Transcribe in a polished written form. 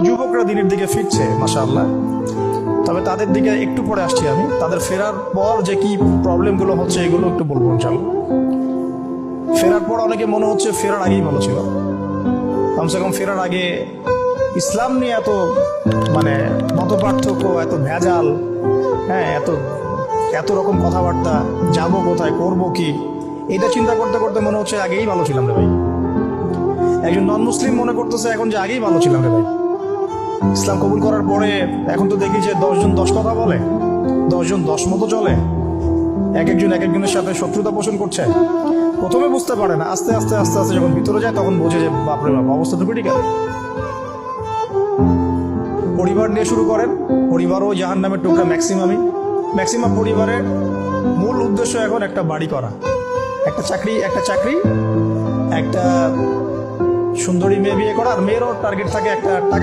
যুবকরা দিনের দিকে ফিরছে মাশাআল্লাহ, তবে তাদের দিকে একটু পরে আসছি আমি। তাদের ফেরার পর যে কি প্রবলেমগুলো হচ্ছে এগুলো একটু বলবো ইনশাআল্লাহ। ফেরার পর অনেকে মনে হচ্ছে ফেরার আগেই ভালো ছিল, কমসে কম ফেরার আগে ইসলাম নিয়ে এত মানে মত পার্থক্য, এত ভেজাল, হ্যাঁ, এত এত রকম কথাবার্তা, যাবো কোথায়, করবো কি, এটা চিন্তা করতে করতে মনে হচ্ছে আগেই ভালো ছিলাম রে ভাই। একজন নন মুসলিম মনে করতেছে এখন যে আগেই ভালো ছিলাম রে ভাই। ইসলাম কবুল করার পরে এখন তো দেখি যে 10 জন 10 কথা বলে, 10 জন 10 মতো চলে, এক একজনের সাথে শত্রুতা পোষণ করছে। প্রথমে বুঝতে পারে না, আস্তে আস্তে আস্তে আস্তে যখন ভিতরে যায় তখন বোঝে যে বাপরে বাপ, অবস্থা তো ক্রিটিক্যাল। পরিবার নিয়ে শুরু করেন, পরিবারও জাহান্নামের টুকরা। ম্যাক্সিমাম পরিবারের মূল উদ্দেশ্য এখন একটা বাড়ি করা, একটা চাকরি, একটা সুন্দরী মেয়ে বিয়ে করা, আর মেয়েরও টার্গেট থাকে একটা টাকা